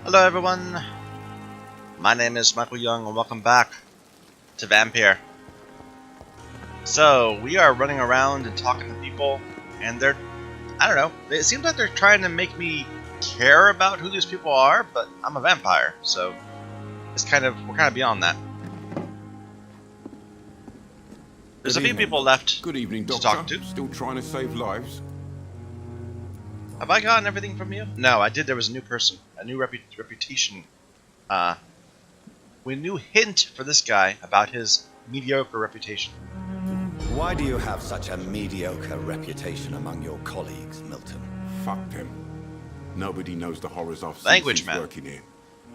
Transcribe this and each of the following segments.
Hello everyone, my name is Michael Young and welcome back to Vampyr. So, we are running around and talking to people, and I don't know, it seems like they're trying to make me care about who these people are, but I'm a vampire, so we're kind of beyond that. There's a few people left Good evening, to Doctor. talk to. Still trying to save lives? Have I gotten everything from you? No, I did. There was a new person, a new reputation. We new hint for this guy about his mediocre reputation. Why do you have such a mediocre reputation among your colleagues, Milton? Fuck them. Nobody knows the horrors I've seen Language, since man. working here.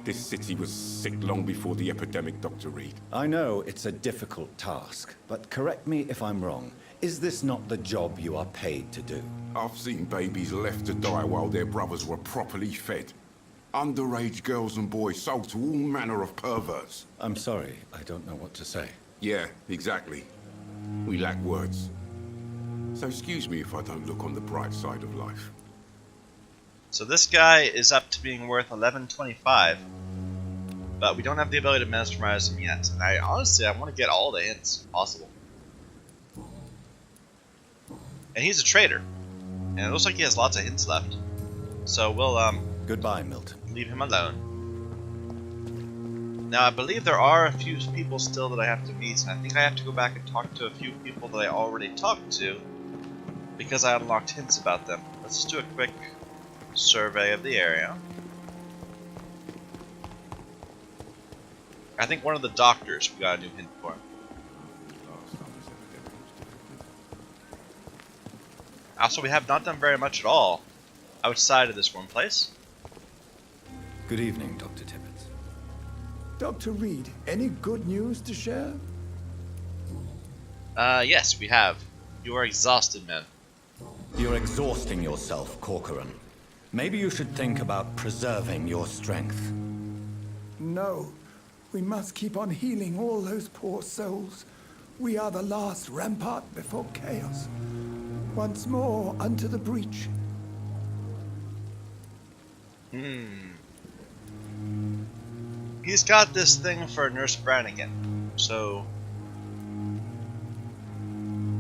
This city was sick long before the epidemic, Dr. Reed. I know it's a difficult task, but correct me if I'm wrong. Is this not the job you are paid to do? I've seen babies left to die while their brothers were properly fed. Underage girls and boys sold to all manner of perverts. I'm sorry, I don't know what to say. Yeah, exactly. We lack words. So excuse me if I don't look on the bright side of life. So this guy is up to being worth 1125, but we don't have the ability to mesmerize him yet. And I honestly want to get all the hints possible. And he's a traitor, and it looks like he has lots of hints left. So we'll Goodbye, Milton. leave him alone. Now I believe there are a few people still that I have to meet, and I think I have to go back and talk to a few people that I already talked to because I unlocked hints about them. Let's just do a quick survey of the area. I think one of the doctors we got a new hint for. Also, we have not done very much at all outside of this one place. Good evening, Dr. Tippett. Dr. Reed, any good news to share? Yes, we have. You are exhausted, men. You're exhausting yourself, Corcoran. Maybe you should think about preserving your strength. No. We must keep on healing all those poor souls. We are the last rampart before chaos. Once more unto the breach. He's got this thing for Nurse Brannigan, so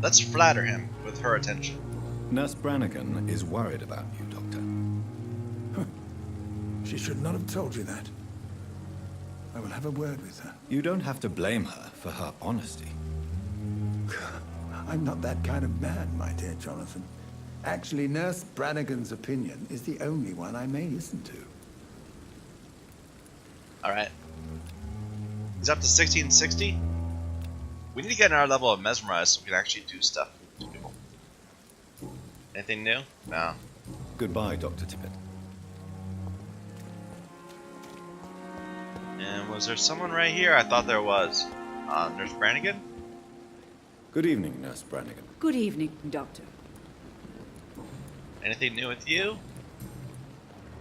let's flatter him with her attention. Nurse Brannigan is worried about you, Doctor. She should not have told you that. I will have a word with her. You don't have to blame her for her honesty. I'm not that kind of man, my dear Jonathan. Actually, Nurse Brannigan's opinion is the only one I may listen to. Alright. He's up to 1660. We need to get our level of mesmerize so we can actually do stuff to people. Anything new? No. Goodbye, Dr. Tippett. And was there someone right here? I thought there was. Nurse Brannigan? Good evening, Nurse Brannigan. Good evening, Doctor. Anything new with you?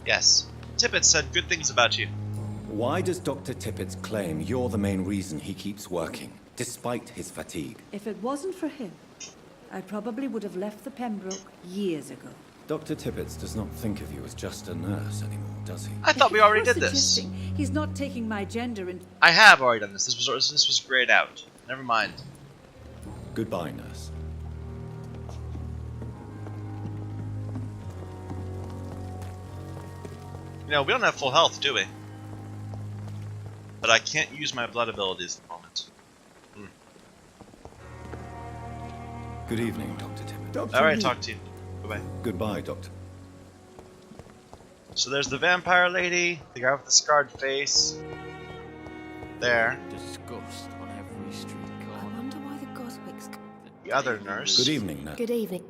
Yes. Tippett said good things about you. Why does Dr. Tippett claim you're the main reason he keeps working, despite his fatigue? If it wasn't for him, I probably would have left the Pembroke years ago. Dr. Tippett does not think of you as just a nurse anymore, does he? I thought we already did You're this. suggesting He's not taking my gender and... I have already done this. This was grayed out. Never mind. Goodbye, nurse. You know, we don't have full health, do we? But I can't use my blood abilities at the moment. Good evening, Dr. Tippett. Dr. Alright, Reed, talk to you. Bye-bye. Goodbye, Doctor. So there's the vampire lady, the guy with the scarred face. There. Disgust on every street I corner. wonder why the Goswicks... The other nurse. Good evening, nurse. Good evening.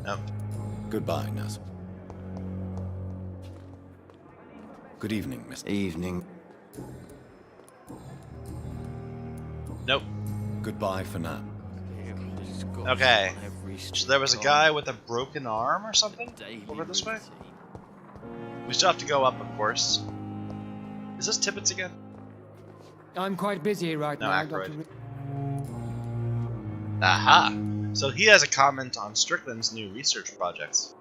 Nope. Goodbye, nurse. Good evening, Miss. Evening. Nope. Goodbye for now. Disgust Okay. on every So street there was a corner. guy with a broken arm or something Daily over this way? routine. We still have to go up, of course. Is this Tippett's again? I'm quite busy right No, now, Aykroyd. Dr. Reed. Aha! So he has a comment on Strickland's new research projects.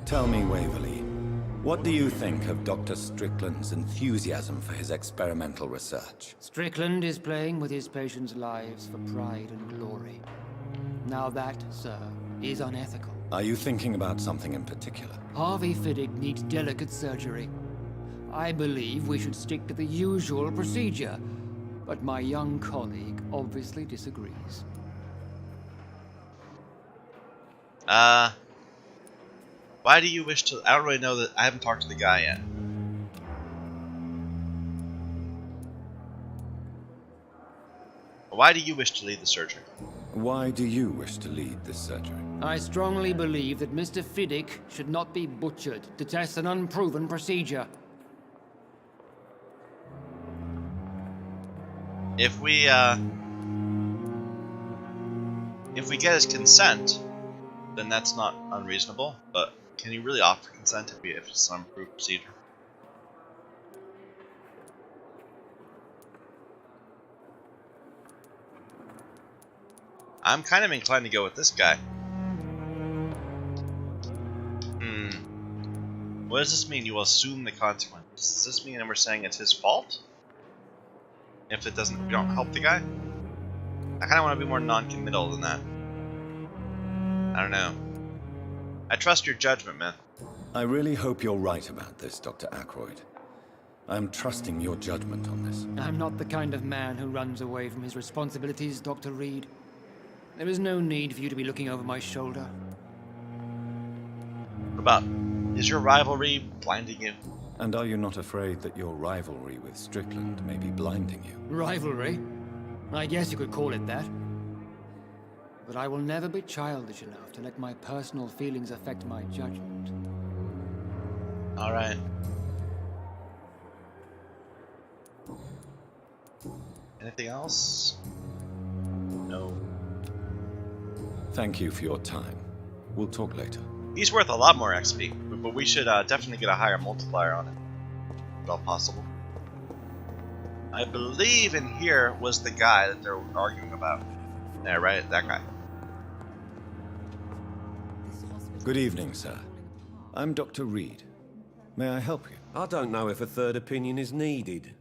Tell me, Waverley, what do you think of Dr. Strickland's enthusiasm for his experimental research? Strickland is playing with his patients' lives for pride and glory. Now that, sir, is unethical. Are you thinking about something in particular? Harvey Fiddick needs delicate surgery. I believe we should stick to the usual procedure, but my young colleague obviously disagrees. Why do you wish to... I don't really know that... I haven't talked to the guy yet. Why do you wish to lead the surgery? Why do you wish to lead this surgery? I strongly believe that Mr. Fiddick should not be butchered to test an unproven procedure. If we get his consent, then that's not unreasonable, but can he really offer consent if it's an unproved procedure? I'm kind of inclined to go with this guy. What does this mean? You will assume the consequences. Does this mean that we're saying it's his fault? If it doesn't, we don't help the guy? I kind of want to be more non-committal than that. I don't know. I trust your judgment, man. I really hope you're right about this, Dr. Ackroyd. I'm trusting your judgment on this. I'm not the kind of man who runs away from his responsibilities, Dr. Reed. There is no need for you to be looking over my shoulder. What about, is your rivalry blinding you? And are you not afraid that your rivalry with Strickland may be blinding you? Rivalry? I guess you could call it that. But I will never be childish enough to let my personal feelings affect my judgment. Alright. Anything else? No. Thank you for your time. We'll talk later. He's worth a lot more XP, but we should definitely get a higher multiplier on it, if at all possible. I believe in here was the guy that they're arguing about. Yeah, right? That guy. Good evening, sir. I'm Dr. Reed. May I help you? I don't know if a third opinion is needed.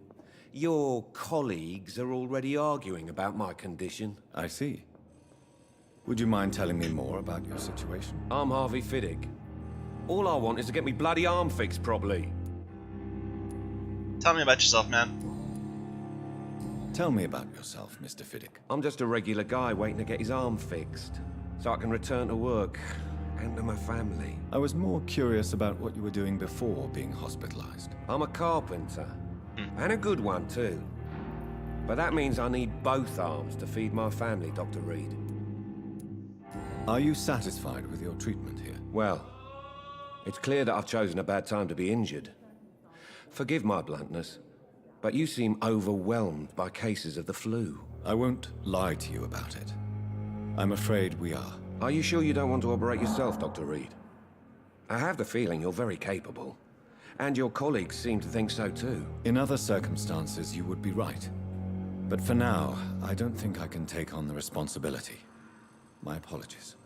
Your colleagues are already arguing about my condition. I see. Would you mind telling me more about your situation? I'm Harvey Fiddick. All I want is to get me bloody arm fixed properly. Tell me about yourself, man. Tell me about yourself, Mr. Fiddick. I'm just a regular guy waiting to get his arm fixed, so I can return to work and to my family. I was more curious about what you were doing before being hospitalized. I'm a carpenter, and a good one too. But that means I need both arms to feed my family, Dr. Reed. Are you satisfied with your treatment here? Well, it's clear that I've chosen a bad time to be injured. Forgive my bluntness, but you seem overwhelmed by cases of the flu. I won't lie to you about it. I'm afraid we are. Are you sure you don't want to operate yourself, Dr. Reed? I have the feeling you're very capable, and your colleagues seem to think so too. In other circumstances, you would be right. But for now, I don't think I can take on the responsibility. My apologies.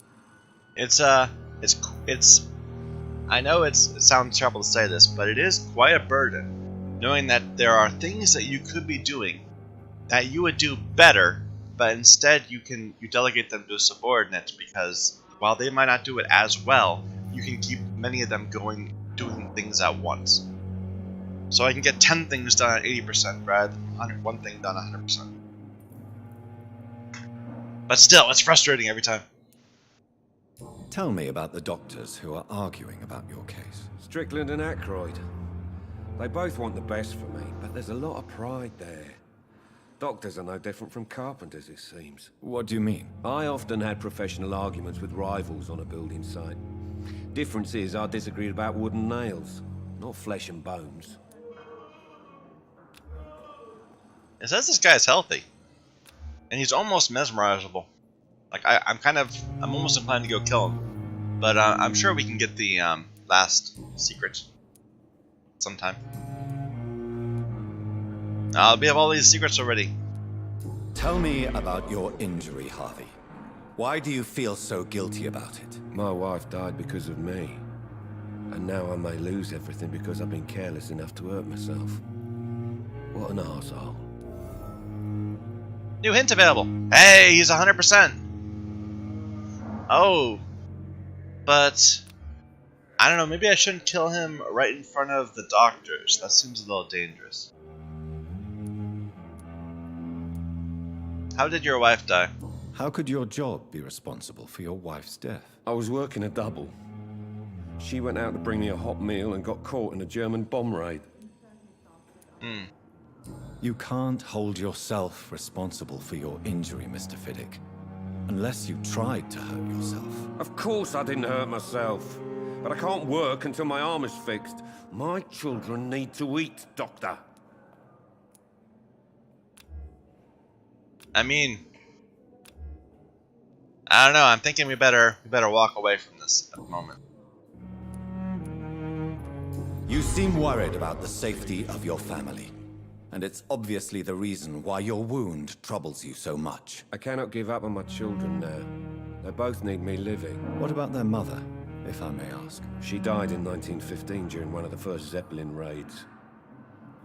I know it sounds terrible to say this, but it is quite a burden, knowing that there are things that you could be doing that you would do better, but instead you delegate them to subordinates because while they might not do it as well, you can keep many of them doing things at once. So I can get 10 things done at 80% rather than one thing done 100%. But still, it's frustrating every time. Tell me about the doctors who are arguing about your case. Strickland and Ackroyd. They both want the best for me, but there's a lot of pride there. Doctors are no different from carpenters, it seems. What do you mean? I often had professional arguments with rivals on a building site. Difference is I disagreed about wooden nails, not flesh and bones. It says this guy's healthy. And he's almost mesmerizable. Like, I'm almost inclined to go kill him. But I'm sure we can get the last secret sometime. We have all these secrets already. Tell me about your injury, Harvey. Why do you feel so guilty about it? My wife died because of me. And now I may lose everything because I've been careless enough to hurt myself. What an arsehole. New hint available. Hey, he's 100%. Oh. But I don't know, maybe I shouldn't kill him right in front of the doctors. That seems a little dangerous. How did your wife die? How could your job be responsible for your wife's death? I was working a double. She went out to bring me a hot meal and got caught in a German bomb raid. You can't hold yourself responsible for your injury, Mr. Fiddick. Unless you tried to hurt yourself. Of course I didn't hurt myself. But I can't work until my arm is fixed. My children need to eat, Doctor. I mean, I don't know. I'm thinking we better walk away from this at the moment. You seem worried about the safety of your family. And it's obviously the reason why your wound troubles you so much. I cannot give up on my children now. They both need me living. What about their mother, if I may ask? She died in 1915 during one of the first Zeppelin raids.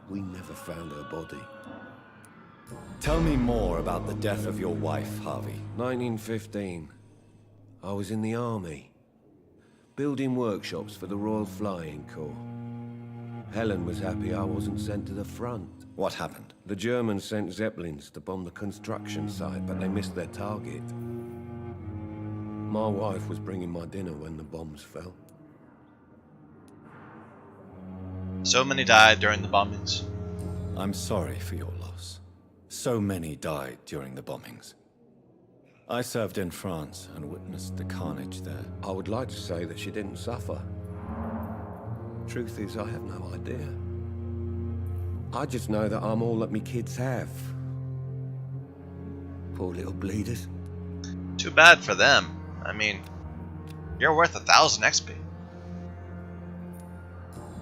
We never found her body. Tell me more about the death of your wife, Harvey. 1915. I was in the army, building workshops for the Royal Flying Corps. Helen was happy I wasn't sent to the front. What happened? The Germans sent Zeppelins to bomb the construction site, but they missed their target. My wife was bringing my dinner when the bombs fell. So many died during the bombings. I'm sorry for your loss. So many died during the bombings. I served in France and witnessed the carnage there. I would like to say that she didn't suffer. Truth is, I have no idea. I just know that I'm all that me kids have. Poor little bleeders. Too bad for them. I mean, you're worth 1,000 XP.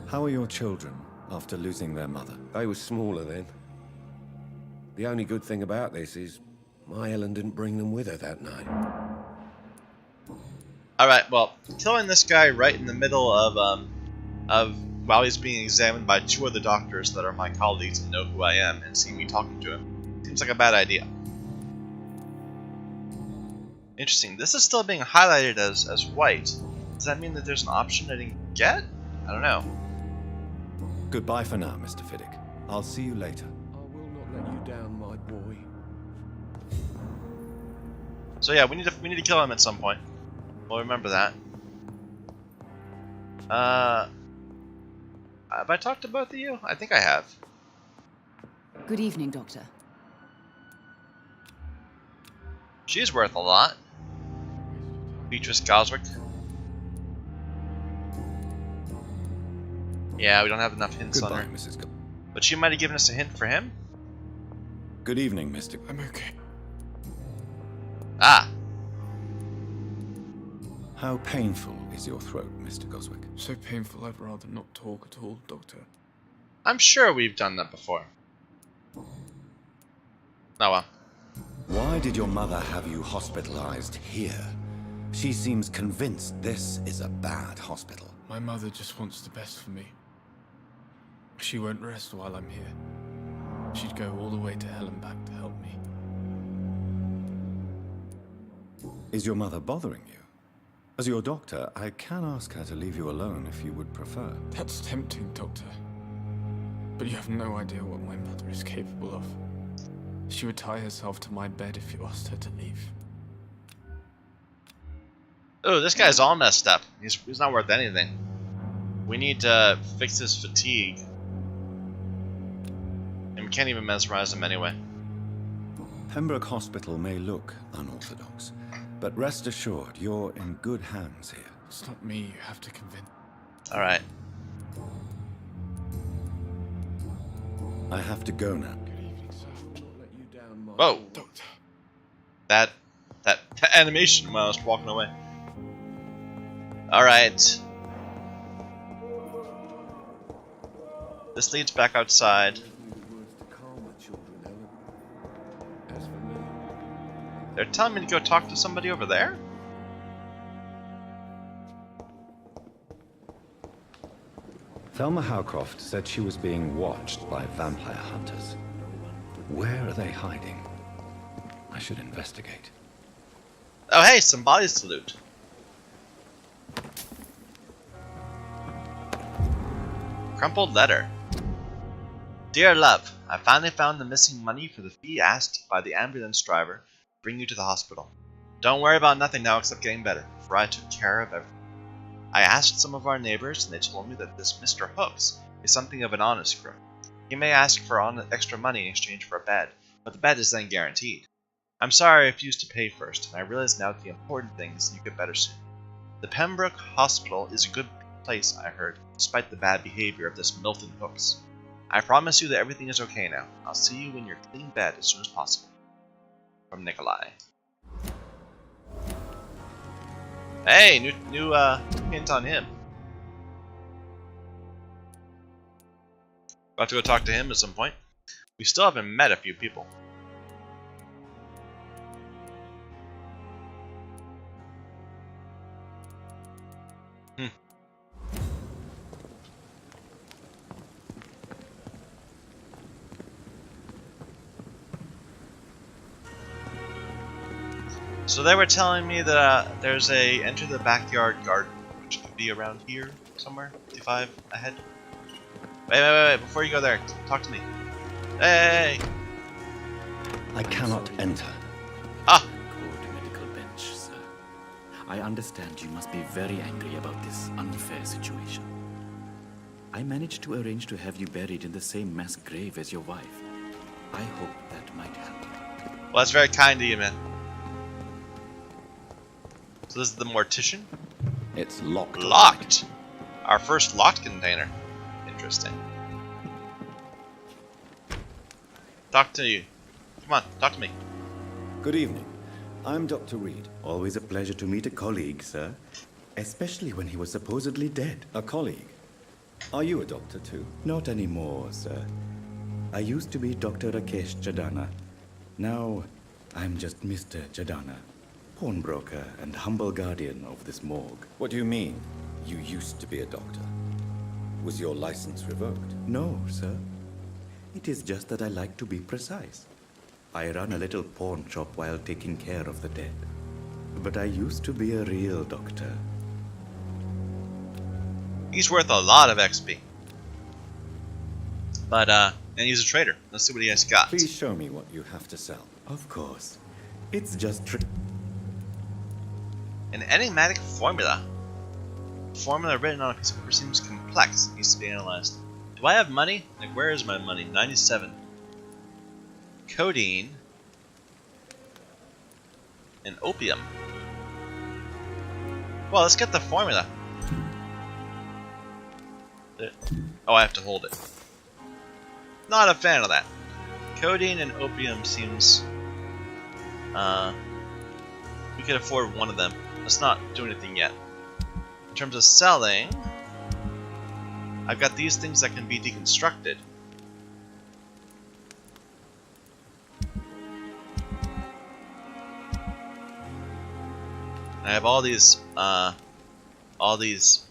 How are your children after losing their mother? They were smaller then. The only good thing about this is my Helen didn't bring them with her that night. Alright, well, killing this guy right in the middle of while he's being examined by two other doctors that are my colleagues and know who I am and see me talking to him seems like a bad idea. Interesting. This is still being highlighted as white. Does that mean that there's an option I didn't get? I don't know. Goodbye for now, Mr. Fiddick. I'll see you later. I will not let you down, my boy. So yeah, we need to kill him at some point. We'll remember that. Have I talked to both of you? I think I have. Good evening, Doctor. She's worth a lot. Beatrice Goswick. Yeah, we don't have enough hints Goodbye, on her. Mrs. But she might have given us a hint for him. Good evening, Mr. I'm okay. Ah, How painful is your throat, Mr. Goswick? So painful I'd rather not talk at all, Doctor. I'm sure we've done that before. Oh well. Why did your mother have you hospitalized here? She seems convinced this is a bad hospital. My mother just wants the best for me. She won't rest while I'm here. She'd go all the way to hell and back to help me. Is your mother bothering you? As your doctor, I can ask her to leave you alone if you would prefer. That's tempting, Doctor. But you have no idea what my mother is capable of. She would tie herself to my bed if you asked her to leave. Oh, this guy's all messed up. He's not worth anything. We need to fix his fatigue. And we can't even mesmerize him anyway. Pembroke Hospital may look unorthodox, but rest assured you're in good hands here. It's not me you have to convince. Alright. I have to go now. Good evening, sir. I will not let you down, my Whoa. boy. Doctor. That animation when I was walking away. Alright. This leads back outside. Give me the words to calm my children, Helen. As for me, They're telling me to go talk to somebody over there? Thelma Howcroft said she was being watched by vampire hunters. Where are they hiding? I should investigate. Oh hey, some bodies to loot. Crumpled letter. Dear love, I finally found the missing money for the fee asked by the ambulance driver to bring you to the hospital. Don't worry about nothing now except getting better, for I took care of everything. I asked some of our neighbors, and they told me that this Mr. Hooks is something of an honest crook. He may ask for extra money in exchange for a bed, but the bed is then guaranteed. I'm sorry I refused to pay first, and I realize now that the important thing is that you get better soon. The Pembroke Hospital is a good place, I heard, despite the bad behavior of this Milton Hooks. I promise you that everything is okay now. I'll see you in your clean bed as soon as possible. From Nikolai. Hey, new hint on him. About to go talk to him at some point. We still haven't met a few people. So they were telling me that there's a enter the backyard garden, which could be around here somewhere. 55 ahead. Wait! Before you go there, talk to me. Hey! I cannot enter. Ah! Good medical bench, sir. I understand you must be very angry about this unfair situation. I managed to arrange to have you buried in the same mass grave as your wife. I hope that might help. Well, that's very kind of you, man. So this is the mortician? It's locked. Locked! Our first locked container. Interesting. Talk to you. Come on, talk to me. Good evening. I'm Dr. Reed. Always a pleasure to meet a colleague, sir. Especially when he was supposedly dead. A colleague. Are you a doctor too? Not anymore, sir. I used to be Dr. Rakesh Chadana. Now, I'm just Mr. Chadana, pawnbroker and humble guardian of this morgue. What do you mean, you used to be a doctor? Was your license revoked? No, sir. It is just that I like to be precise. I run a little pawn shop while taking care of the dead. But I used to be a real doctor. He's worth a lot of XP. But, and he's a trader. Let's see what he has got. Please show me what you have to sell. Of course. It's just An enigmatic formula. Formula written on a piece of paper seems complex and needs to be analyzed. Do I have money? Like, where is my money? 97. Codeine. And opium. Well, let's get the formula. Oh, I have to hold it. Not a fan of that. Codeine and opium seems... we could afford one of them. Let's not do anything yet. In terms of selling, I've got these things that can be deconstructed. I have all these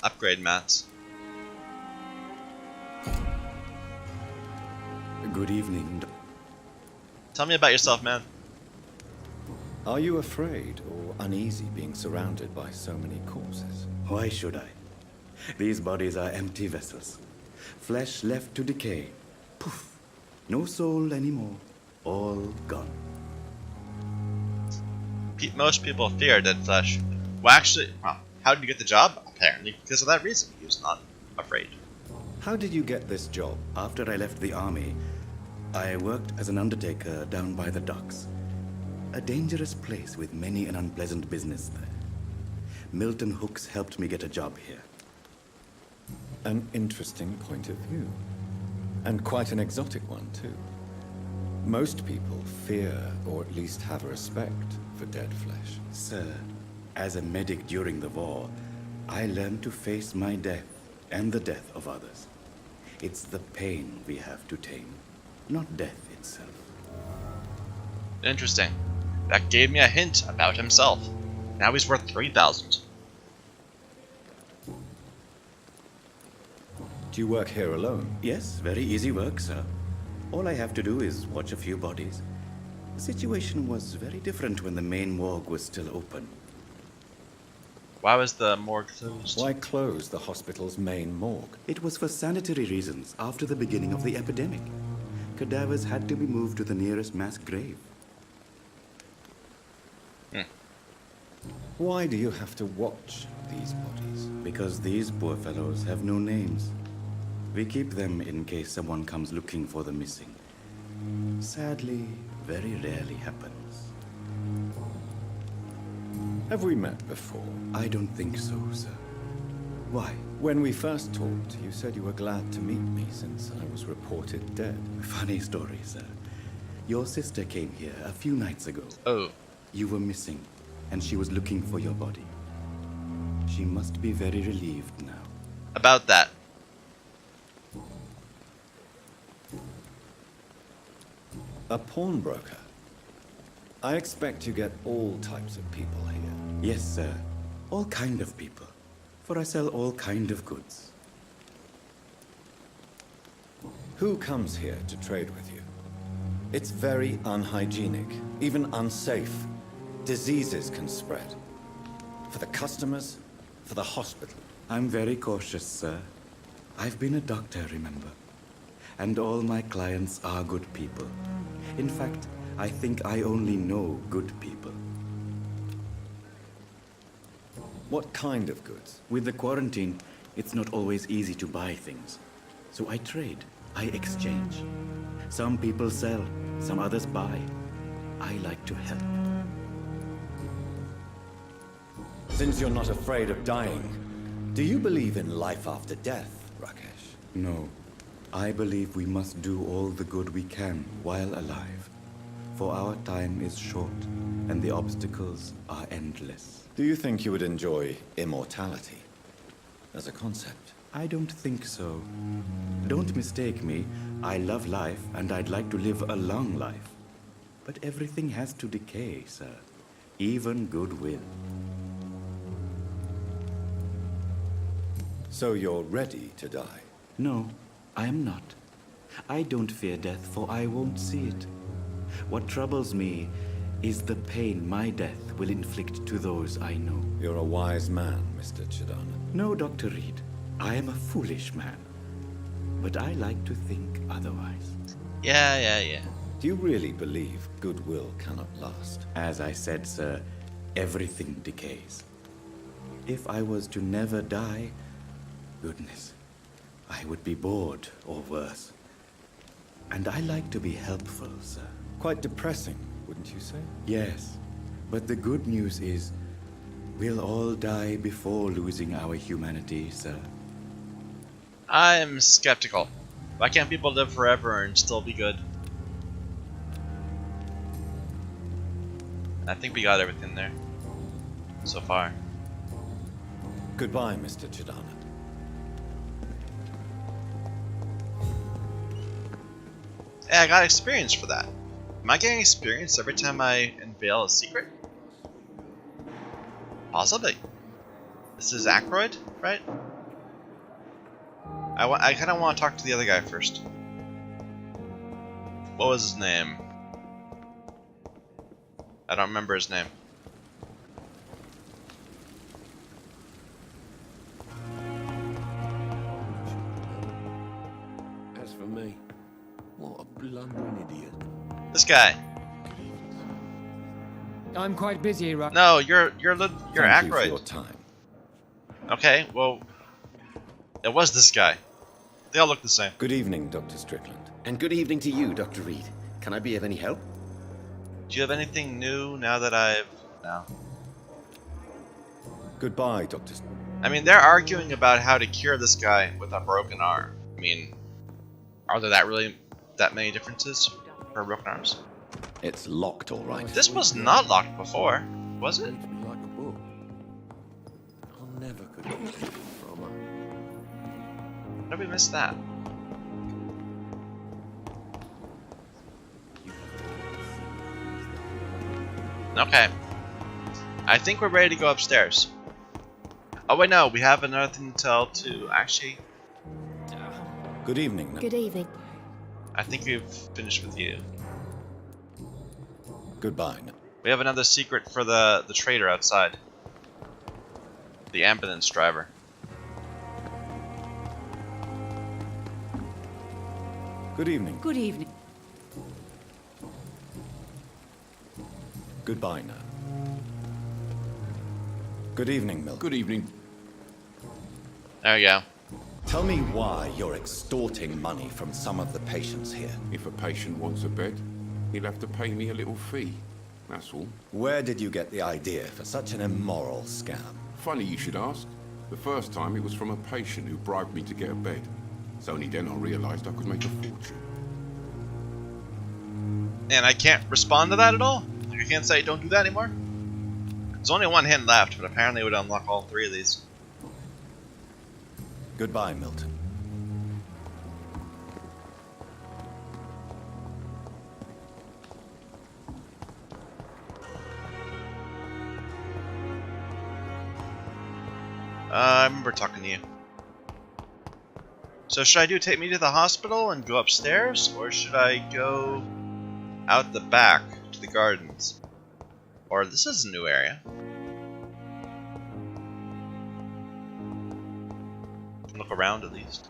upgrade mats. Good evening. Tell me about yourself, man. Are you afraid or uneasy being surrounded by so many corpses? Why should I? These bodies are empty vessels. Flesh left to decay. Poof. No soul anymore. All gone. Most people fear dead flesh. Well, actually, how did you get the job? Apparently, because of that reason. He was not afraid. How did you get this job? After I left the army, I worked as an undertaker down by the docks. A dangerous place with many an unpleasant business there. Milton Hooks helped me get a job here. An interesting point of view. And quite an exotic one, too. Most people fear, or at least have a respect, for dead flesh. Sir, as a medic during the war, I learned to face my death and the death of others. It's the pain we have to tame, not death itself. Interesting. That gave me a hint about himself. Now he's worth 3,000. Do you work here alone? Yes, very easy work, sir. All I have to do is watch a few bodies. The situation was very different when the main morgue was still open. Why was the morgue closed? Why close the hospital's main morgue? It was for sanitary reasons after the beginning of the epidemic. Cadavers had to be moved to the nearest mass grave. Why do you have to watch these bodies? Because these poor fellows have no names. We keep them in case someone comes looking for the missing. Sadly, very rarely happens. Have we met before? I don't think so, sir. Why? When we first talked, you said you were glad to meet me since I was reported dead. Funny story, sir. Your sister came here a few nights ago. Oh. You were missing, and she was looking for your body. She must be very relieved now. About that. A pawnbroker? I expect you get all types of people here. Yes, sir. All kind of people. For I sell all kind of goods. Who comes here to trade with you? It's very unhygienic, even unsafe. Diseases can spread. For the customers, for the hospital. I'm very cautious, sir. I've been a doctor, remember? And all my clients are good people. In fact, I think I only know good people. What kind of goods? With the quarantine, it's not always easy to buy things. So I trade, I exchange. Some people sell, some others buy. I like to help. Since you're not afraid of dying, do you believe in life after death, Rakesh? No. I believe we must do all the good we can while alive. For our time is short, and the obstacles are endless. Do you think you would enjoy immortality as a concept? I don't think so. Don't mistake me. I love life, and I'd like to live a long life. But everything has to decay, sir. Even goodwill. So you're ready to die? No, I am not. I don't fear death, for I won't see it. What troubles me is the pain my death will inflict to those I know. You're a wise man, Mr. Chidana. No, Dr. Reed. I am a foolish man. But I like to think otherwise. Yeah. Do you really believe goodwill cannot last? As I said, sir, everything decays. If I was to never die, goodness, I would be bored or worse. And I like to be helpful, sir. Quite depressing, wouldn't you say? Yes, but the good news is we'll all die before losing our humanity, sir. I'm skeptical. Why can't people live forever and still be good? I think we got everything there so far. Goodbye, Mr. Chidana. Hey, I got experience for that. Am I getting experience every time I unveil a secret? Possibly. This is Ackroyd, right? I kind of want to talk to the other guy first. What was his name? I don't remember his name. As for me, what a blundering idiot. This guy. I'm quite busy, right? No, you're Thank you for Ackroyd. your time. Okay, well, it was this guy. They all look the same. Good evening, Dr. Strickland. And good evening to you, Dr. Reed. Can I be of any help? Do you have anything new now that I've... No. Goodbye, Dr. I mean, they're arguing about how to cure this guy with a broken arm. I mean, are there that many differences for broken arms? It's locked, all right. This was not locked before, was it? Reads me like a book. I'll never could have taken from her. How did we miss that? Okay. I think we're ready to go upstairs. Oh wait, no, we have another thing to tell to actually... Good evening. Good evening. I think we've finished with you. Goodbye. We have another secret for the trader outside. The ambulance driver. Good evening. Good evening. Goodbye now. Good evening, Milton. Good evening. There you go. Tell me why you're extorting money from some of the patients here. If a patient wants a bed, he'll have to pay me a little fee. That's all. Where did you get the idea for such an immoral scam? Funny you should ask. The first time it was from a patient who bribed me to get a bed. It's only then I realized I could make a fortune. And I can't respond to that at all? Like, I can't say don't do that anymore? There's only one hint left, but apparently it would unlock all three of these. Goodbye, Milton. I remember talking to you. So should I take me to the hospital and go upstairs, or should I go out the back to the gardens? Or this is a new area. Look around at least.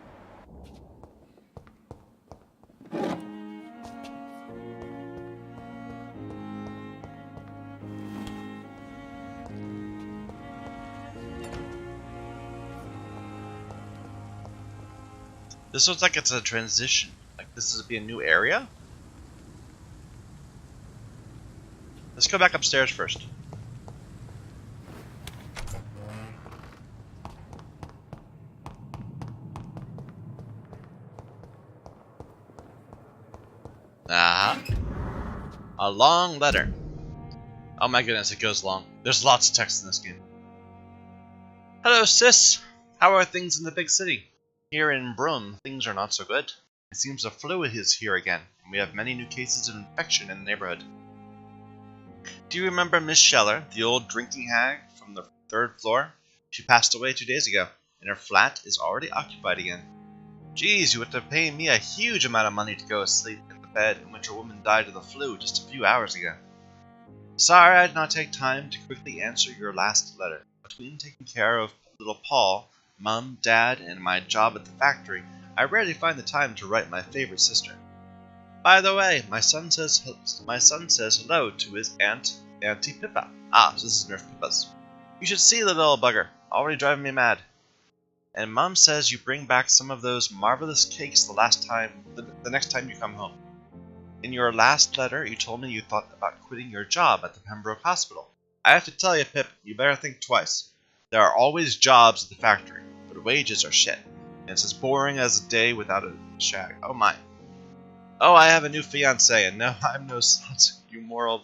This looks like it's a transition. Like this is be a new area. Let's go back upstairs first. A long letter. Oh my goodness, it goes long. There's lots of text in this game. Hello, sis. How are things in the big city? Here in Brum, things are not so good. It seems the flu is here again, and we have many new cases of infection in the neighborhood. Do you remember Miss Scheller, the old drinking hag from the 3rd floor? She passed away 2 days ago, and her flat is already occupied again. Geez, you have to pay me a huge amount of money to go asleep in the bed in which a woman died of the flu just a few hours ago. Sorry I did not take time to quickly answer your last letter. Between taking care of little Paul, Mum, Dad, and my job at the factory, I rarely find the time to write my favorite sister. By the way, my son says hello to his Auntie Pippa. Ah, so this is Nurse Pippa's. You should see the little bugger, already driving me mad. And Mum says you bring back some of those marvelous cakes the next time you come home. In your last letter, you told me you thought about quitting your job at the Pembroke Hospital. I have to tell you, Pip, you better think twice. There are always jobs at the factory, but wages are shit. And it's as boring as a day without a shag. Oh my. Oh, I have a new fiancé, and no, I'm no slut, you moral...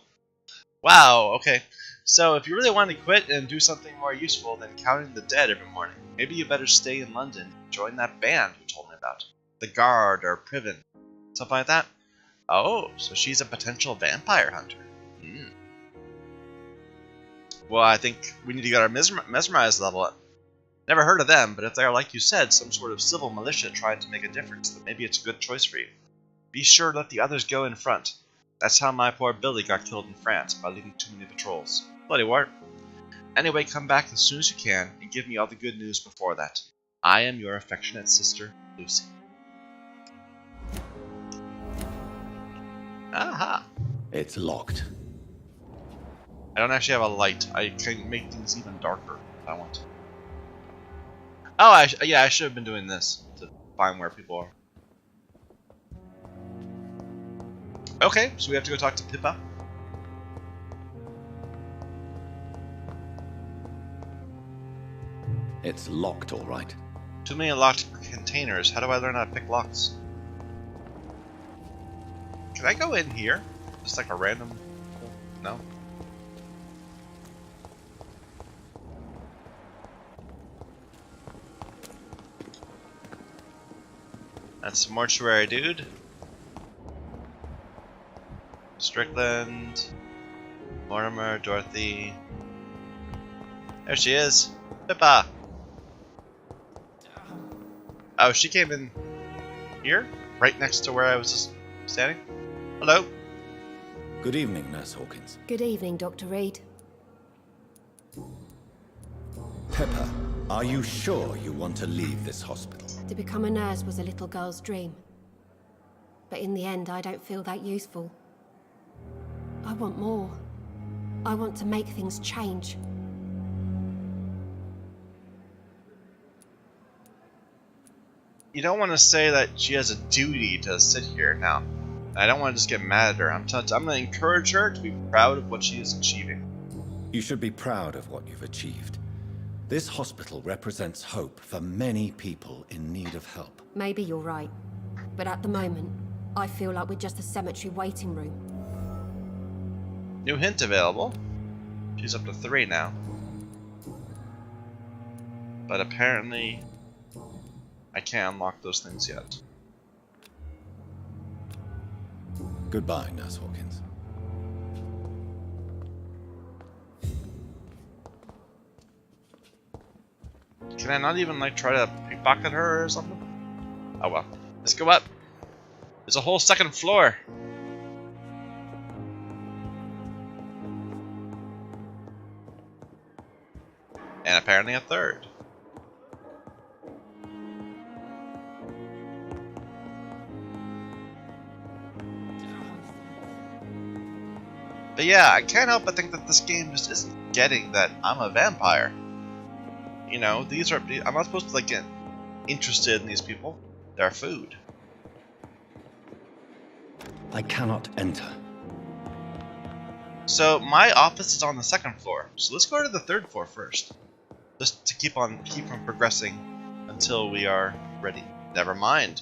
Wow, okay. So, if you really want to quit and do something more useful than counting the dead every morning, maybe you better stay in London and join that band you told me about. The Guard or Priven. Something like that? Oh, so she's a potential vampire hunter. Well, I think we need to get our mesmerize level up. Never heard of them, but if they are, like you said, some sort of civil militia trying to make a difference, then maybe it's a good choice for you. Be sure to let the others go in front. That's how my poor Billy got killed in France, by leaving too many patrols. Bloody wart. Anyway, come back as soon as you can, and give me all the good news before that. I am your affectionate sister, Lucy. Aha! It's locked. I don't actually have a light. I can make things even darker if I want to. Oh, yeah, I should have been doing this to find where people are. Okay, so we have to go talk to Pippa. It's locked, all right. Too many locked containers. How do I learn how to pick locks? Can I go in here? Just like a random... No? That's mortuary dude. Strickland, Mortimer, Dorothy. There she is. Pippa! Oh, she came in. Here? Right next to where I was just standing? Hello? Good evening, Nurse Hawkins. Good evening, Dr. Reed. Pepper, are you sure you want to leave this hospital? To become a nurse was a little girl's dream. But in the end, I don't feel that useful. I want more. I want to make things change. You don't want to say that she has a duty to sit here now. I don't want to just get mad at her. I'm going to encourage her to be proud of what she is achieving. You should be proud of what you've achieved. This hospital represents hope for many people in need of help. Maybe you're right. But at the moment, I feel like we're just a cemetery waiting room. New hint available. She's up to 3 now. But apparently, I can't unlock those things yet. Goodbye, Nurse Hawkins. Can I not even like try to pickpocket her or something? Oh well. Let's go up. There's a whole second floor. And apparently a third. But yeah, I can't help but think that this game just isn't getting that I'm a vampire. You know, I'm not supposed to like get interested in these people. They're food. I cannot enter. So my office is on the 2nd floor. So let's go to the 3rd floor first. Just to keep on progressing until we are ready. Never mind.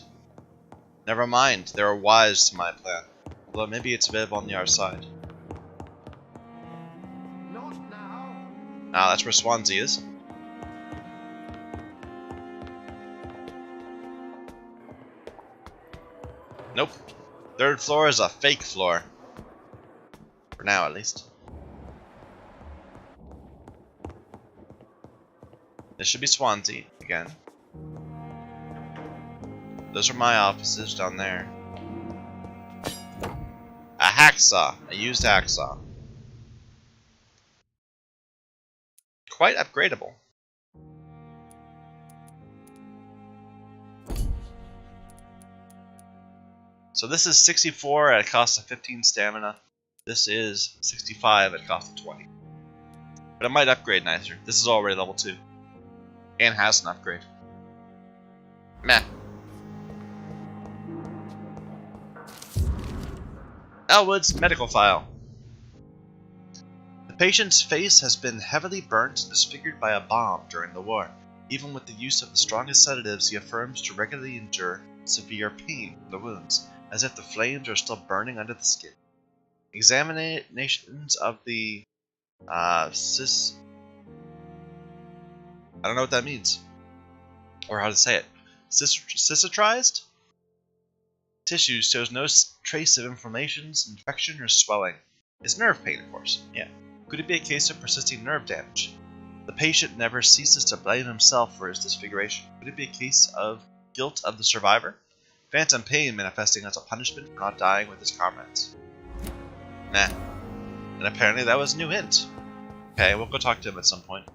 Never mind. There are wise to my plan. Although maybe it's available on the other side. Not now. Ah, that's where Swansea is. Nope. 3rd floor is a fake floor. For now, at least. This should be Swansea again. Those are my offices down there. A hacksaw. A used hacksaw. Quite upgradable. So this is 64 at a cost of 15 stamina. This is 65 at a cost of 20. But it might upgrade nicer. This is already level 2. And has an upgrade. Meh. Elwood's medical file. The patient's face has been heavily burnt and disfigured by a bomb during the war. Even with the use of the strongest sedatives, he affirms to regularly endure severe pain from the wounds, as if the flames are still burning under the skin. Examinations of the I don't know what that means. Or how to say it. Cicatrized? Tissue shows no trace of inflammations, infection, or swelling. It's nerve pain, of course. Yeah. Could it be a case of persisting nerve damage? The patient never ceases to blame himself for his disfiguration. Could it be a case of guilt of the survivor? Phantom pain manifesting as a punishment for not dying with his comrades. Nah. And apparently that was a new hint. Okay, we'll go talk to him at some point.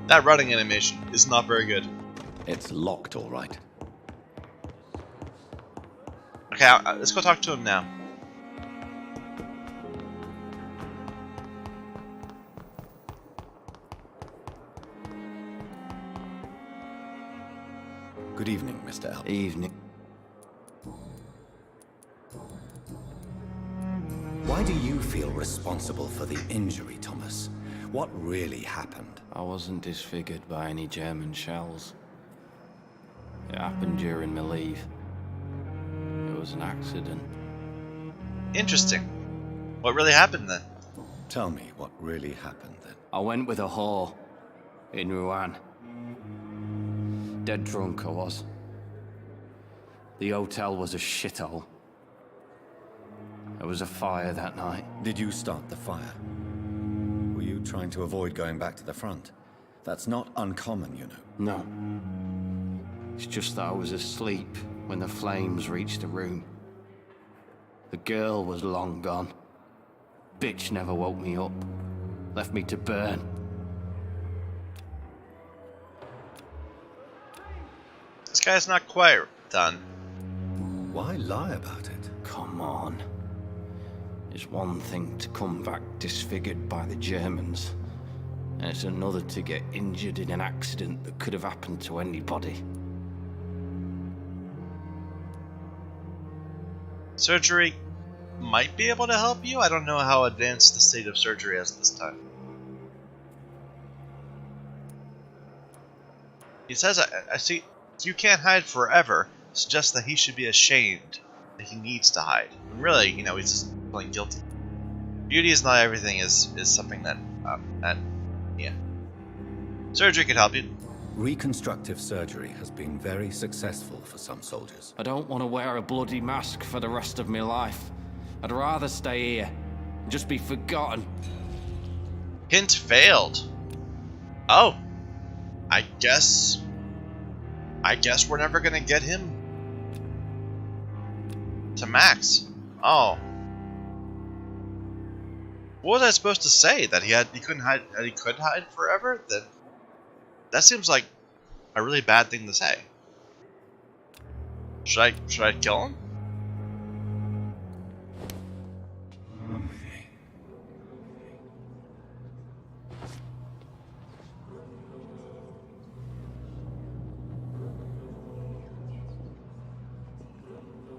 That running animation is not very good. It's locked, all right. Okay, let's go talk to him now. Good evening, Mr. L. Evening. Why do you feel responsible for the injury, Thomas? What really happened? I wasn't disfigured by any German shells. It happened during my leave. It was an accident. Interesting. What really happened then? Tell me what really happened then. I went with a whore in Rouen. Dead drunk I was. The hotel was a shithole. There was a fire that night. Did you start the fire? Were you trying to avoid going back to the front? That's not uncommon, you know. No. It's just that I was asleep when the flames reached the room. The girl was long gone. Bitch never woke me up. Left me to burn. This guy's not quite done. Why lie about it? Come on. It's one thing to come back disfigured by the Germans, and it's another to get injured in an accident that could have happened to anybody. Surgery might be able to help you. I don't know how advanced the state of surgery is this time. He says, I see, you can't hide forever, suggests that he should be ashamed that he needs to hide. And really, you know, he's just feeling guilty. Beauty is not everything is something that, yeah. Surgery could help you. Reconstructive surgery has been very successful for some soldiers. I don't want to wear a bloody mask for the rest of my life. I'd rather stay here and just be forgotten. Hint failed. Oh. I guess we're never gonna get him to max. Oh. What was I supposed to say? That he couldn't hide, that he could hide forever? That seems like a really bad thing to say. Should I kill him?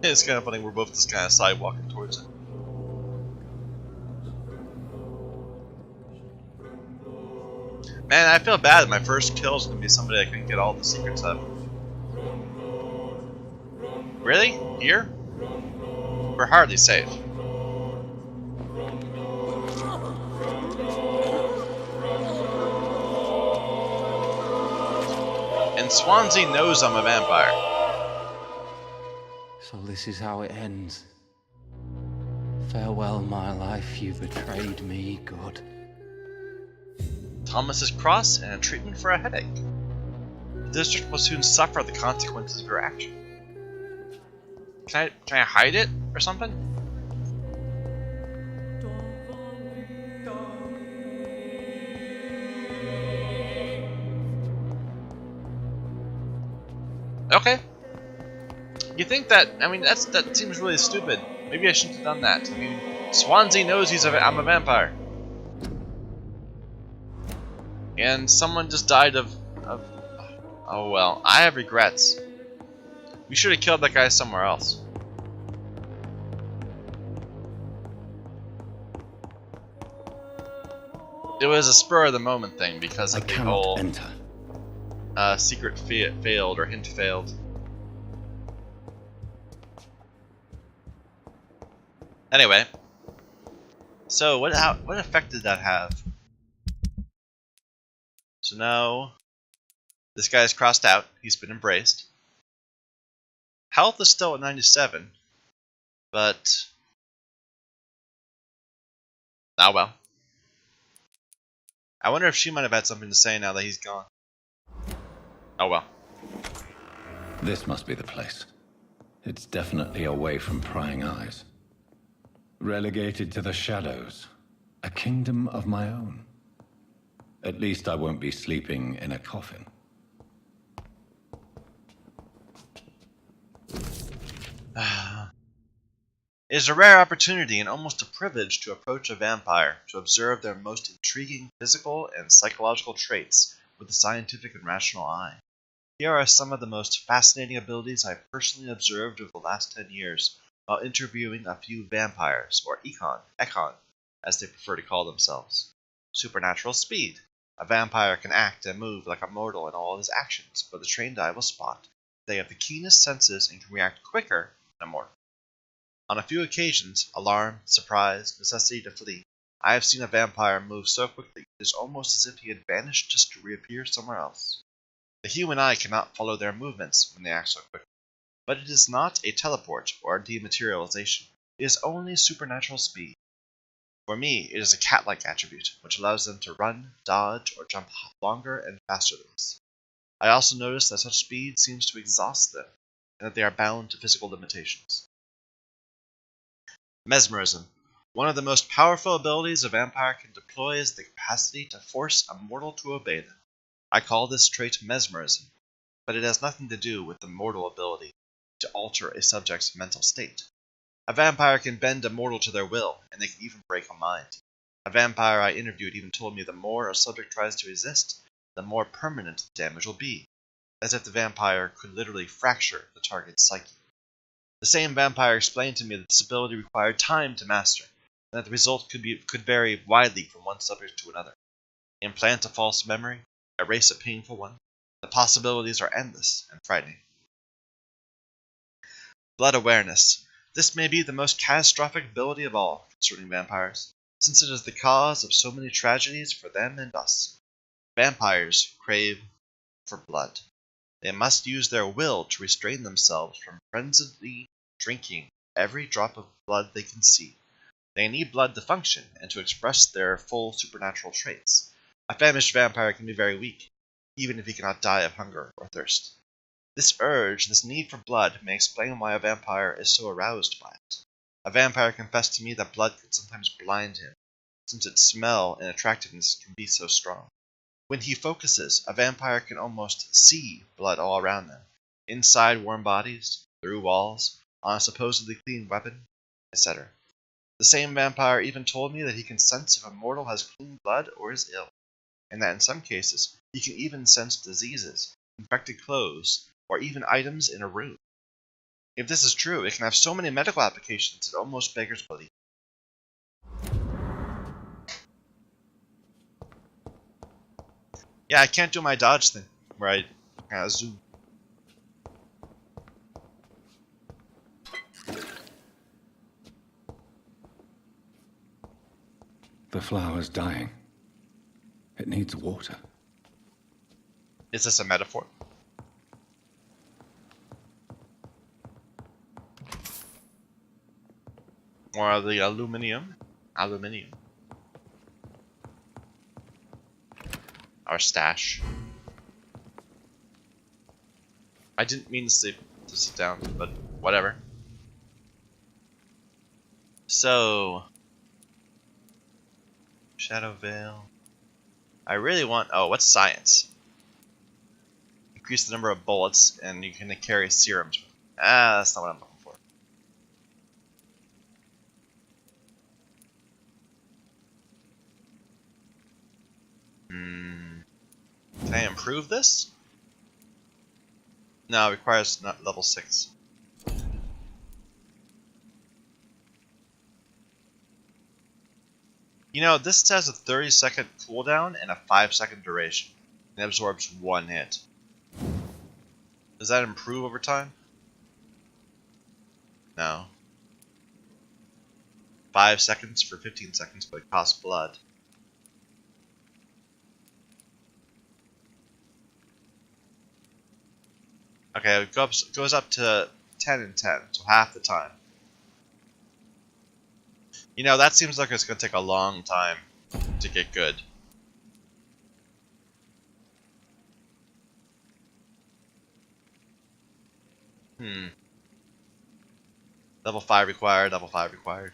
It's kind of funny, we're both just kind of sidewalking towards it. Man, I feel bad. My first kill is going to be somebody I couldn't get all the secrets of. Really? Here? We're hardly safe. And Swansea knows I'm a vampire. So this is how it ends. Farewell, my life, you betrayed me, good. Thomas's cross and a treatment for a headache. The district will soon suffer the consequences of your action. Can I hide it or something? Okay. You think that? I mean, that seems really stupid. Maybe I shouldn't have done that. I mean, Swansea knows I'm a vampire. And someone just died of... Oh well, I have regrets. We should have killed that guy somewhere else. It was a spur of the moment thing because of the whole secret failed or hint failed. Anyway, so what effect did that have? So now this guy's crossed out. He's been embraced. Health is still at 97, but oh well. I wonder if she might have had something to say now that he's gone. Oh well. This must be the place. It's definitely away from prying eyes. Relegated to the shadows. A kingdom of my own. At least I won't be sleeping in a coffin. It is a rare opportunity and almost a privilege to approach a vampire, to observe their most intriguing physical and psychological traits with a scientific and rational eye. Here are some of the most fascinating abilities I've personally observed over the last 10 years while interviewing a few vampires, or Econ, as they prefer to call themselves. Supernatural speed. A vampire can act and move like a mortal in all of his actions, but the trained eye will spot. They have the keenest senses and can react quicker than a mortal. On a few occasions, alarm, surprise, necessity to flee, I have seen a vampire move so quickly it is almost as if he had vanished just to reappear somewhere else. The human eye cannot follow their movements when they act so quickly, but it is not a teleport or a dematerialization. It is only supernatural speed. For me, it is a cat-like attribute, which allows them to run, dodge, or jump longer and faster than us. I also notice that such speed seems to exhaust them, and that they are bound to physical limitations. Mesmerism. One of the most powerful abilities a vampire can deploy is the capacity to force a mortal to obey them. I call this trait mesmerism, but it has nothing to do with the mortal ability to alter a subject's mental state. A vampire can bend a mortal to their will, and they can even break a mind. A vampire I interviewed even told me the more a subject tries to resist, the more permanent the damage will be, as if the vampire could literally fracture the target's psyche. The same vampire explained to me that this ability required time to master, and that the result could vary widely from one subject to another. Implant a false memory, erase a painful one. The possibilities are endless and frightening. Blood awareness. This may be the most catastrophic ability of all concerning vampires, since it is the cause of so many tragedies for them and us. Vampires crave for blood. They must use their will to restrain themselves from frenziedly drinking every drop of blood they can see. They need blood to function and to express their full supernatural traits. A famished vampire can be very weak, even if he cannot die of hunger or thirst. This urge, this need for blood, may explain why a vampire is so aroused by it. A vampire confessed to me that blood could sometimes blind him, since its smell and attractiveness can be so strong. When he focuses, a vampire can almost see blood all around them, inside warm bodies, through walls, on a supposedly clean weapon, etc. The same vampire even told me that he can sense if a mortal has clean blood or is ill, and that in some cases he can even sense diseases, infected clothes, or even items in a room. If this is true, it can have so many medical applications it almost beggars belief. Yeah, I can't do my dodge thing, where I kind of zoom. The flower's dying. It needs water. Is this a metaphor? Or the aluminium? Aluminium. Our stash. I didn't mean to sit down, but whatever. So, Shadow Veil. I really want. Oh, what's science? Increase the number of bullets, and you can carry serums. Ah, that's not what I'm looking for. Can I improve this? No, it requires not level 6. You know, this has a 30-second cooldown and a 5-second duration. It absorbs 1 hit. Does that improve over time? No. 5 seconds for 15 seconds, but it costs blood. Okay, it goes up to 10 and 10, so half the time. You know, that seems like it's going to take a long time to get good. Level 5 required, level 5 required.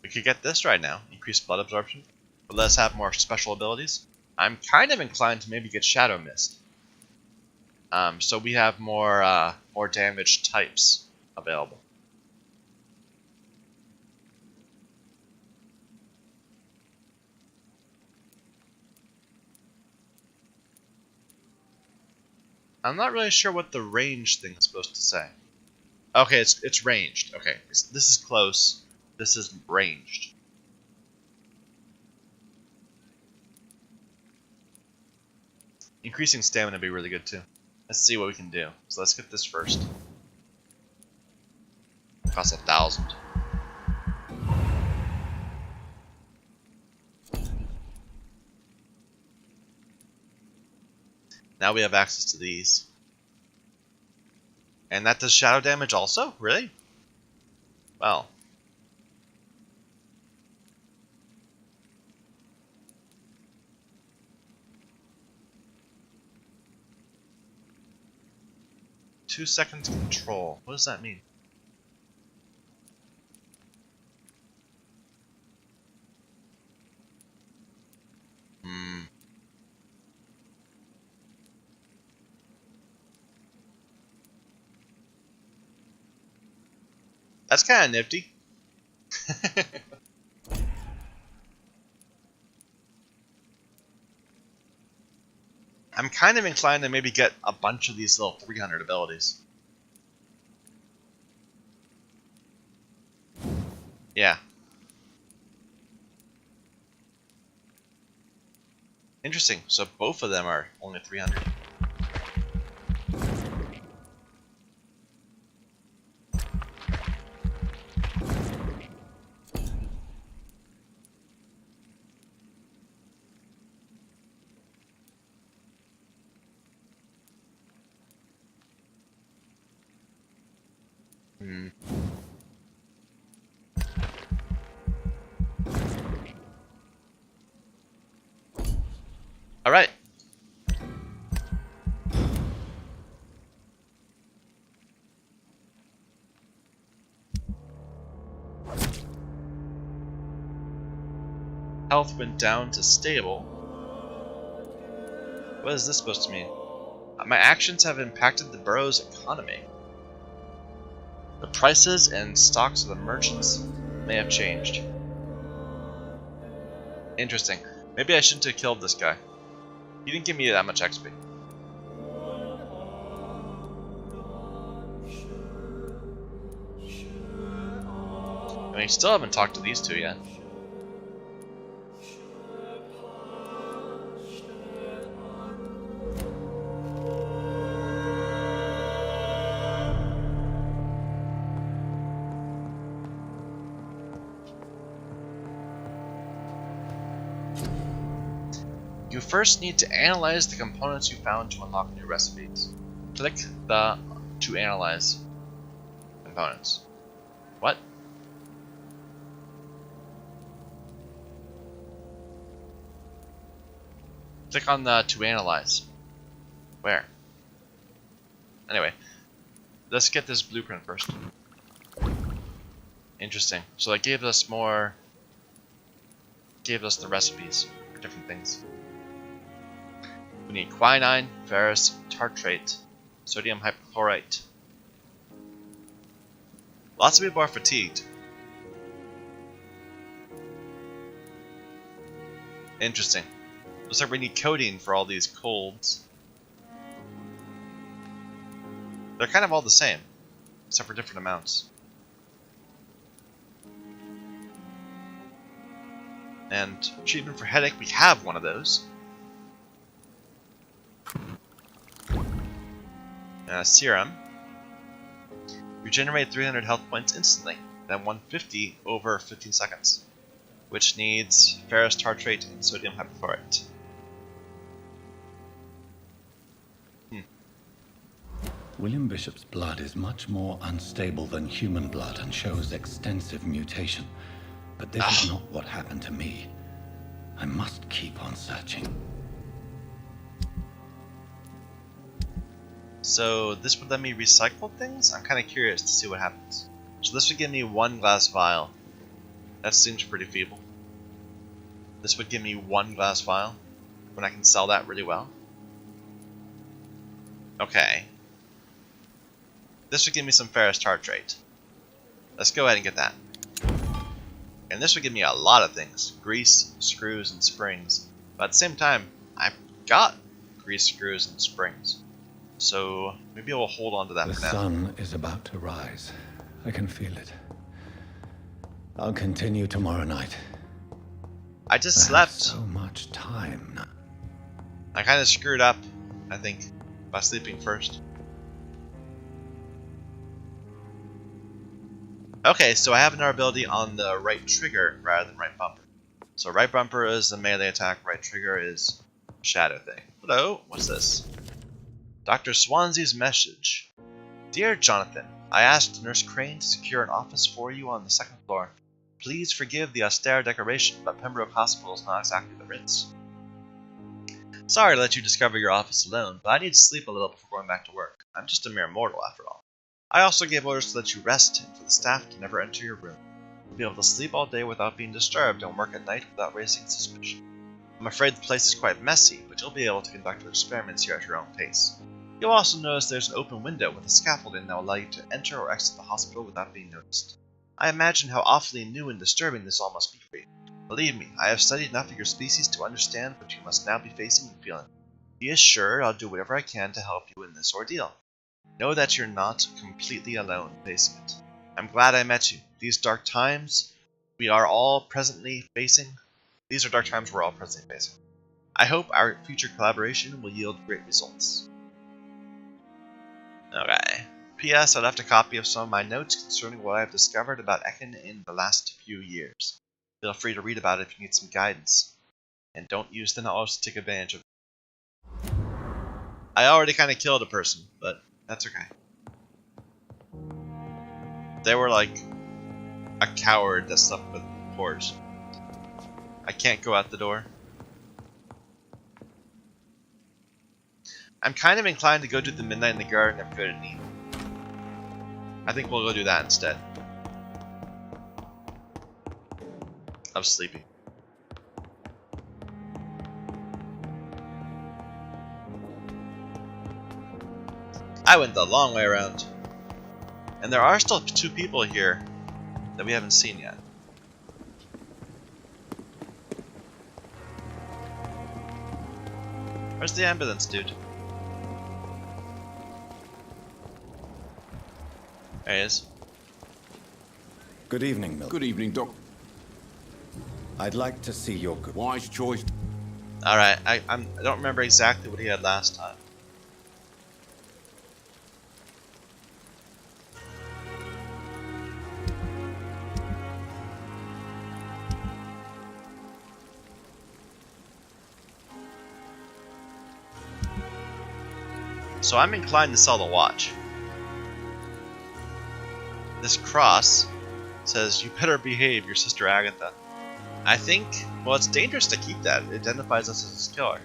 We could get this right now, increased blood absorption, but let's have more special abilities. I'm kind of inclined to maybe get Shadow Mist. So we have more damage types available. I'm not really sure what the range thing is supposed to say. Okay, it's ranged. Okay, this is close. This is ranged. Increasing stamina would be really good too. Let's see what we can do. So let's get this first. Costs 1,000. Now we have access to these. And that does shadow damage also? Really? Well. Two seconds control. What does that mean? That's kind of nifty. I'm kind of inclined to maybe get a bunch of these little 300 abilities. Yeah. Interesting. So both of them are only 300. All right. Health went down to stable. What is this supposed to mean? My actions have impacted the borough's economy. The prices and stocks of the merchants may have changed. Interesting. Maybe I shouldn't have killed this guy. He didn't give me that much XP. I mean, still haven't talked to these two yet. You first need to analyze the components you found to unlock new recipes. Click the to analyze components. What? Click on the to analyze. Where? Anyway, let's get this blueprint first. Interesting. So that gave us more. Gave us the recipes for different things. We need quinine, ferrous tartrate, sodium hypochlorite. Lots of people are fatigued. Interesting. Looks like we need codeine for all these colds. They're kind of all the same, except for different amounts. And treatment for headache, we have one of those. Serum. Regenerate 300 health points instantly, then 150 over 15 seconds, which needs ferrous tartrate and sodium hypochlorite. William Bishop's blood is much more unstable than human blood and shows extensive mutation. But this is not what happened to me. I must keep on searching. So this would let me recycle things? I'm kind of curious to see what happens. So this would give me 1 glass vial. That seems pretty feeble. This would give me 1 glass vial, when I can sell that really well. Okay. This would give me some ferrous tartrate. Let's go ahead and get that. And this would give me a lot of things. Grease, screws, and springs. But at the same time, I've got grease, screws, and springs. So maybe I will hold on to that for now. The sun is about to rise. I can feel it. I'll continue tomorrow night. I just slept. So much time now. I kind of screwed up, I think, by sleeping first. Okay, so I have another ability on the right trigger rather than right bumper. So right bumper is the melee attack, right trigger is shadow thing. Hello, what's this? Dr. Swansea's message. Dear Jonathan, I asked Nurse Crane to secure an office for you on the 2nd floor. Please forgive the austere decoration, but Pembroke Hospital is not exactly the Ritz. Sorry to let you discover your office alone, but I need to sleep a little before going back to work. I'm just a mere mortal, after all. I also gave orders to let you rest and for the staff to never enter your room. You'll be able to sleep all day without being disturbed and work at night without raising suspicion. I'm afraid the place is quite messy, but you'll be able to conduct your experiments here at your own pace. You'll also notice there's an open window with a scaffolding that will allow you to enter or exit the hospital without being noticed. I imagine how awfully new and disturbing this all must be for you. Believe me, I have studied enough of your species to understand what you must now be facing and feeling. Be assured I'll do whatever I can to help you in this ordeal. Know that you're not completely alone facing it. I'm glad I met you. These are dark times we're all presently facing. I hope our future collaboration will yield great results. Okay. P.S. I left a copy of some of my notes concerning what I have discovered about Ekin in the last few years. Feel free to read about it if you need some guidance. And don't use the knowledge to take advantage of it. I already kind of killed a person, but that's okay. They were like a coward that slept with whores. I can't go out the door. I'm kind of inclined to go do the Midnight in the Garden if good and eat. I think we'll go do that instead of sleeping. I went the long way around. And there are still 2 people here that we haven't seen yet. Where's the ambulance, dude? There he is. Good evening, Milton. Good evening, Doc. I'd like to see your good. Wise choice. Alright, I don't remember exactly what he had last time. So I'm inclined to sell the watch. This cross says, "You better behave, your sister Agatha." I think, well, it's dangerous to keep that. It identifies us as a killer.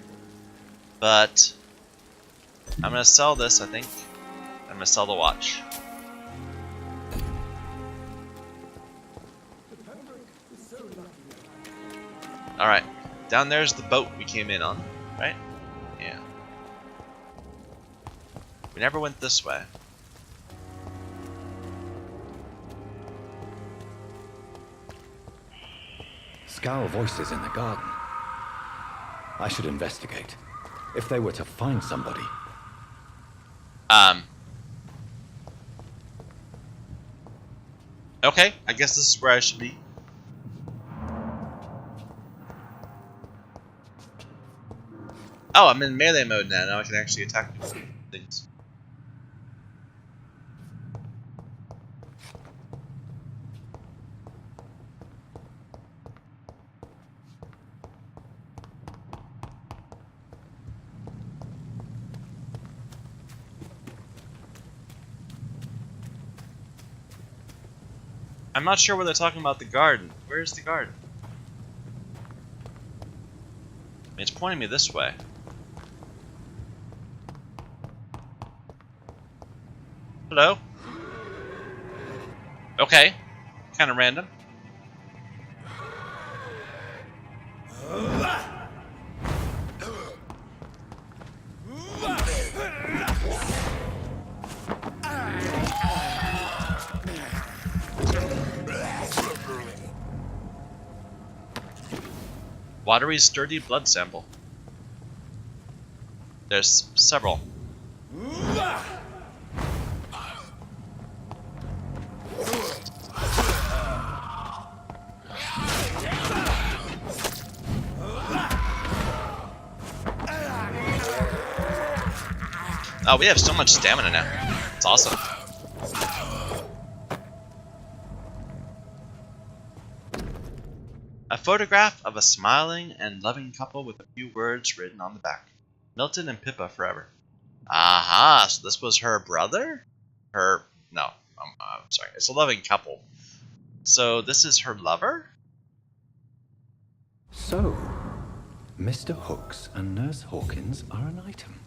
But I'm gonna sell this, I think. I'm gonna sell the watch. Alright, down there's the boat we came in on, right? Yeah. We never went this way. Scowl voices in the garden. I should investigate. If they were to find somebody. Okay, I guess this is where I should be. Oh, I'm in melee mode now. Now I can actually attack things. I'm not sure where they're talking about the garden. Where's the garden? I mean, it's pointing me this way. Hello? Okay. Kind of random. Watery, sturdy blood sample. There's several. Oh, we have so much stamina now. It's awesome. A photograph of a smiling and loving couple with a few words written on the back. Milton and Pippa forever. Aha, so this was her brother? No, I'm sorry. It's a loving couple. So this is her lover? So, Mr. Hooks and Nurse Hawkins are an item.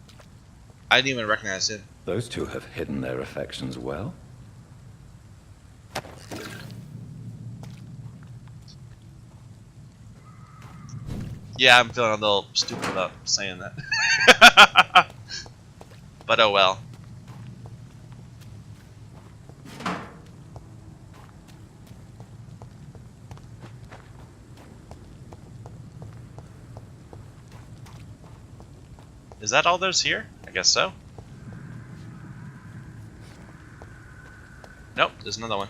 I didn't even recognize him. Those two have hidden their affections well. Yeah, I'm feeling a little stupid about saying that. But oh well. Is that all there's here? I guess so. Nope, there's another one.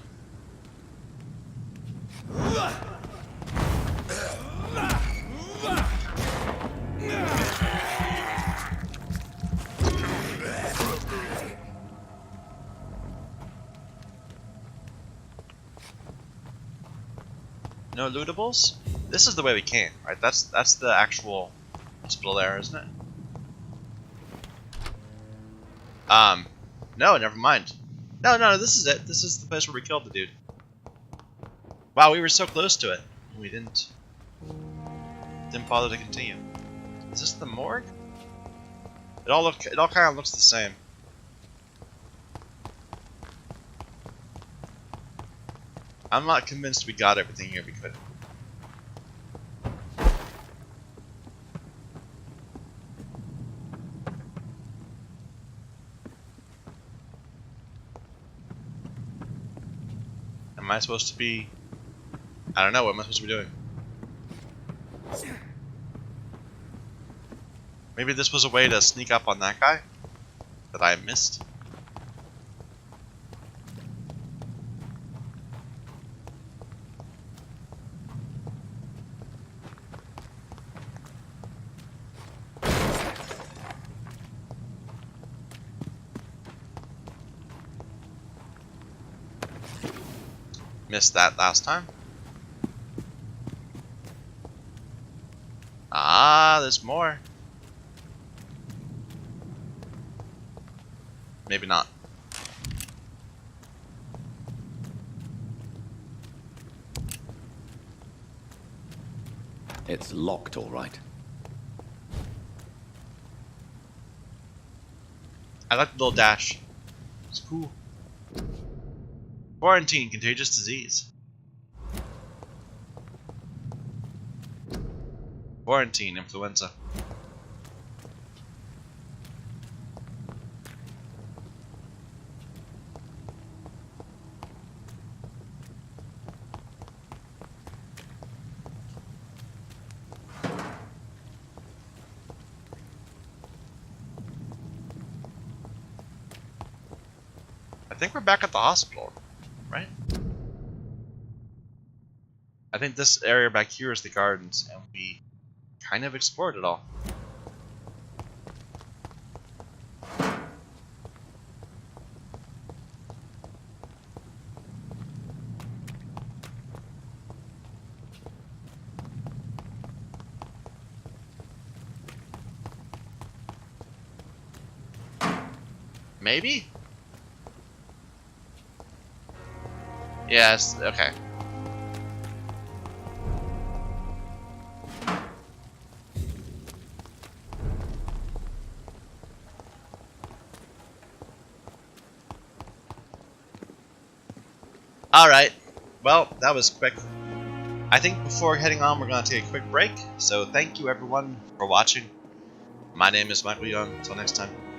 No lootables? This is the way we came, right? That's the actual hospital there, isn't it? No, never mind. No, this is it. This is the place where we killed the dude. Wow, we were so close to it. We didn't bother to continue. Is this the morgue? It all kind of looks the same. I'm not convinced we got everything here we could. Am I supposed to be... I don't know, what am I supposed to be doing? Maybe this was a way to sneak up on that guy that I missed? Missed that last time. Ah, there's more. Maybe not. It's locked, all right. I like the little dash. It's cool. Quarantine, contagious disease. Quarantine, influenza. I think we're back at the hospital, right? I think this area back here is the gardens, and we kind of explored it all. Maybe? Yes, okay. Alright, well, that was quick. I think before heading on, we're going to take a quick break. So thank you everyone for watching. My name is Michael Young. Until next time.